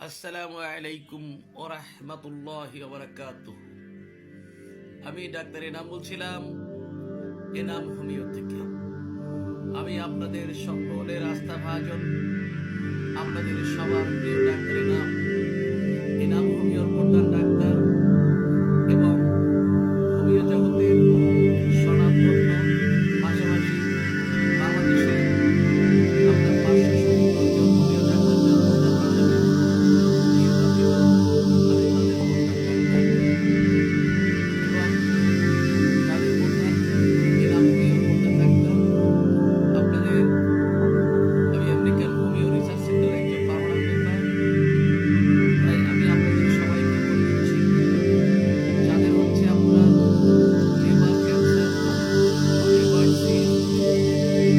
আসসালামু আলাইকুম ওয়া রাহমাতুল্লাহি ওয়া বারাকাতুহু। আমি ডাক্তার এনাম বলছিলাম, এনাম হোমিও থেকে। আমি আপনাদের সকলের আস্থাভাজন, আপনাদের সবার প্রিয় ডাক্তার এনাম হোমিওর প্রধান ডাক্তার এবং হোমিও জগতের স্বনামধন্য, পাশাপাশি বাংলাদেশের আপনার 570 জন হোমিও ডাক্তার নির্বাচিত আমি তাদের প্রধান ডাক্তার এবং তাদের প্রধান এনাম হোমিওর প্রধান ডাক্তার। আপনাদের আমি আমেরিকান হোমিও রিসার্চ সেন্টারের একজন পার্মানেন্ট মেম্বার। তাই আমি আপনাদের সবাইকে বলে দিচ্ছি, যাদের হচ্ছে আপনার liver cancer, liver cyst,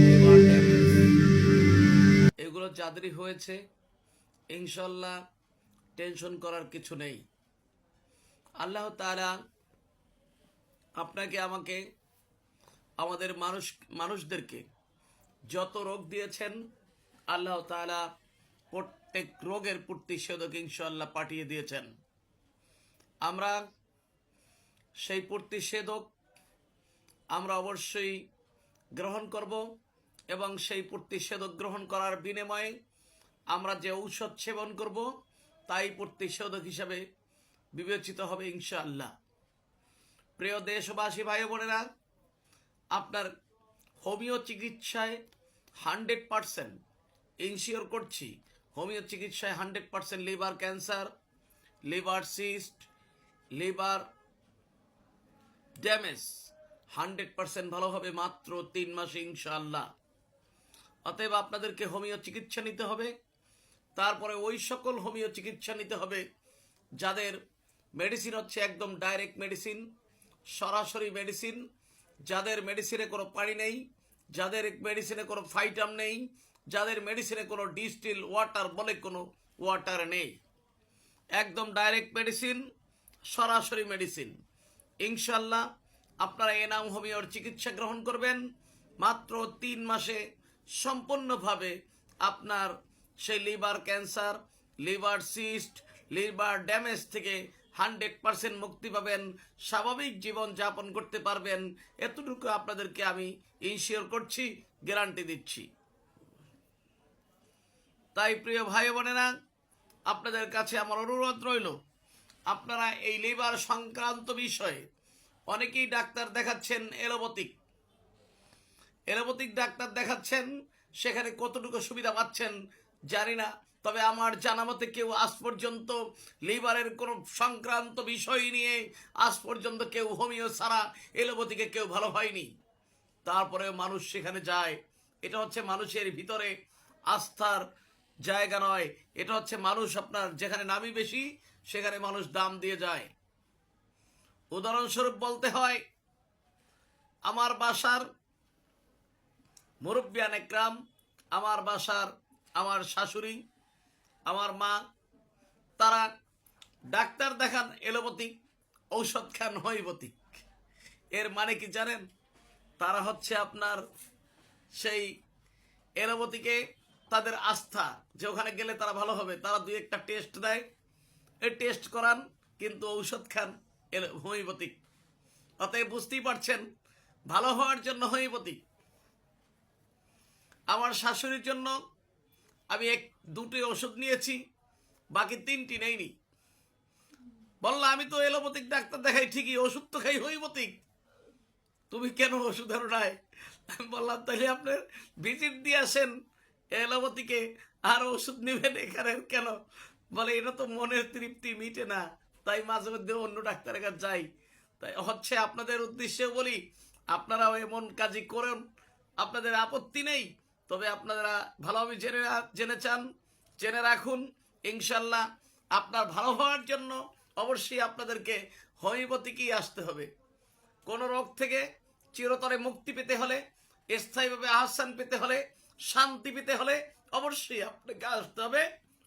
liver damage, এগুলো যাদেরই হয়েছে ইনশাল্লাহ টেনশন করার কিছু নেই। আল্লাহ তাআলা আপনাকে, আমাকে, আমাদের মানুষদেরকে যত রোগ দিয়েছেন আল্লাহ তাআলা প্রত্যেক রোগের প্রতিষেধক ইনশাল্লাহ পাঠিয়ে দিয়েছেন। আমরা সেই প্রতিষেধক আমরা অবশ্যই গ্রহণ করব এবং সেই প্রতিষেধক গ্রহণ করার বিনিময়ে আমরা যে ঔষধ সেবন করব তাই প্রতিষেধক হিসাবে বিবেচিত হবে ইনশাআল্লাহ। প্রিয় দেশবাসী ভাই বোনেরা, আপনার হোমিও চিকিৎসায় 100% ইনশিওর করছি, হোমিও চিকিৎসায় 100% liver cancer, liver cyst, liver damage 100% ভালো হবে মাত্র 3 মাসে ইনশাআল্লাহ। অতএব আপনাদেরকে হোমিও চিকিৎসা নিতে হবে। তারপরে ওই সকল হোমিও চিকিৎসা নিতে হবে যাদের মেডিসিন হচ্ছে একদম ডাইরেক্ট মেডিসিন, সরাসরি মেডিসিন, যাদের মেডিসিনে কোনো পানি নেই, যাদের মেডিসিনে কোনো ফাইটাম নেই, যাদের মেডিসিনে কোনো ডিস্টিল ওয়াটার বলে কোনো ওয়াটার নেই, একদম ডাইরেক্ট মেডিসিন, সরাসরি মেডিসিন। ইনশাল্লাহ আপনারা এনাম হোমিওর চিকিৎসা গ্রহণ করবেন, মাত্র 3 মাসে সম্পূর্ণভাবে আপনার সেই liver cancer, liver cyst, liver damage থেকে 100% মুক্তি পাবেন, স্বাভাবিক জীবন যাপন করতে পারবেন। এতটুকু আপনাদেরকে আমি ইনশিওর করছি, গ্যারান্টি দিচ্ছি। তাই প্রিয় ভাই বোনেরা, আপনাদের কাছে আমার অনুরোধ রইল, আপনারা এই লিভার সংক্রান্ত বিষয়ে অনেকেই ডাক্তার দেখাচ্ছেন, এলোপ্যাথিক ডাক্তার দেখাচ্ছেন, সেখানে কতটুকু সুবিধা পাচ্ছেন জানি না। তবে আমার জানা মতে কেউ আজ পর্যন্ত লিভারের কোনো সংক্রান্ত বিষয় নিয়ে আজ পর্যন্ত কেউ হোমিও ছাড়া এলোপ্যাথিকে কেউ ভালো হয়নি। তারপরেও মানুষ সেখানে যায়। এটা হচ্ছে মানুষের ভিতরে আস্থার জায়গা নয়, এটা হচ্ছে মানুষ আপনার যেখানে নামই বেশি সেখানে মানুষ দাম দিয়ে যায়। উদাহরণস্বরূপ বলতে হয়, আমার বাসার মুরব্বিয়ান একরাম, আমার বাসার আমার শাশুড়ি, আমার মা, তারা ডাক্তার দেখান এলোপ্যাথিক, ঔষধ খান হোমিওপ্যাথিক। এর মানে কি জানেন? তারা হচ্ছে আপনার সেই এলোপ্যাথিকে তাদের আস্থা যে ওখানে গেলে তারা ভালো হবে, তারা 2-1টা টেস্ট দেয়, এই টেস্ট করান, কিন্তু ঔষধ খান হোমিওপ্যাথিক। অতএব বুঝতেই পারছেন, ভালো হওয়ার জন্য হোমিওপ্যাথিক। আমার শাশুড়ির জন্য আমি 2টি ওষুধ নিয়েছি, বাকি 3টি নেইনি। বললাম আমি তো এলোপ্যাথিক ডাক্তার দেখাই ঠিকই, ওষুধ তো খাই হোমিওপ্যাথিক, তুমি কেন ওষুধ আনো নাই? আমি বললাম তাহলে আপনার ভিজিট দিয়ে আসেন এলোপ্যাথিকে, আর ওষুধ নেবেন এখানে কেন? বলে এটা তো মনের তৃপ্তি মিটে না, তাই মাঝে মধ্যে অন্য ডাক্তারের কাছে যাই। তাই হচ্ছে আপনাদের উদ্দেশ্যে বলি, আপনারাও এমন কাজই করুন, আপনাদের আপত্তি নেই। তবে আপনারা ভালোভাবে জেনে রাখুন, ইনশাল্লাহ আপনার ভালো হওয়ার জন্য অবশ্যই আপনাদেরকে হোমিওপ্যাথিকই আসতে হবে। কোনো রোগ থেকে চিরতরে মুক্তি পেতে হলে, স্থায়ীভাবে আহ্বান পেতে হলে, শান্তি পেতে হলে অবশ্যই আপনাকে আসতে হবে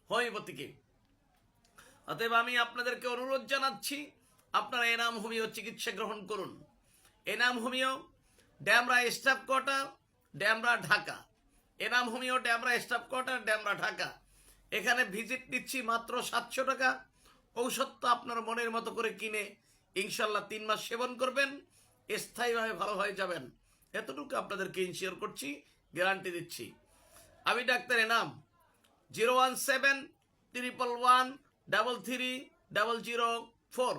হোমিওপ্যাথিকে। অতএব আমি আপনাদেরকে অনুরোধ জানাচ্ছি, আপনারা এনাম হোমিও চিকিৎসা গ্রহণ করুন। Enam homeo, Demra staff quarter, Demra, Dhaka. Enam homeo, Demra staff quarter, Demra, Dhaka. এখানে ভিজিট নিচ্ছি মাত্র 700 টাকা। ঔষধ তো আপনার মনের মতো করে কিনে ইনশাল্লাহ 3 মাস সেবন করবেন, স্থায়ীভাবে ভালো হয়ে যাবেন। এতটুকু আপনাদেরকে ইনশিওর করছি, গ্যারান্টি দিচ্ছি। আমি ডাক্তার এনাম। 01711133004,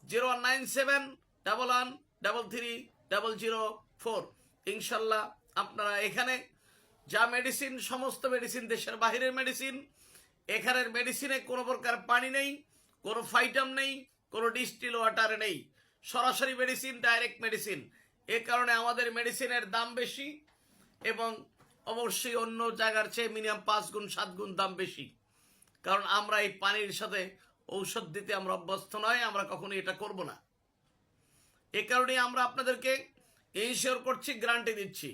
019711333004। ইনশাল্লাহ আপনারা এখানে যা মেডিসিন, সমস্ত মেডিসিন দেশের বাহিরের মেডিসিন। এখানের মেডিসিনে কোনো প্রকার পানি নেই, কোনো ফাইটাম নেই, কোনো ডিস্টিল ওয়াটার নেই, সরাসরি মেডিসিন, ডাইরেক্ট মেডিসিন। এ কারণে আমাদের মেডিসিনের দাম বেশি এবং অবশ্যই অন্য জায়গার চেয়ে মিনিমাম 5 গুণ 7 গুণ দাম বেশি। কারণ আমরা এই পানির সাথে ঔষধ দিতে আমরা অভ্যস্ত নয়, আমরা কখনোই এটা করব না। এ কারণে আমরা আপনাদেরকে ইনশিওর করছি, গ্যারান্টি দিচ্ছি।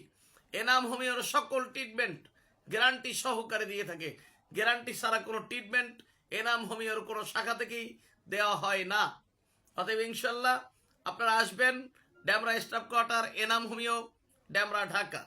এনাম হোমিওর সকল ট্রিটমেন্ট গ্যারান্টি সহকারে দিয়ে থাকে। গ্যারান্টি ছাড়া কোনো ট্রিটমেন্ট এনাম হোমিওর কোনো শাখা থেকেই দেওয়া হয় না। অতএব ইনশাল্লাহ আপনারা আসবেন, Demra staff quarter, Enam homeo, Demra, Dhaka.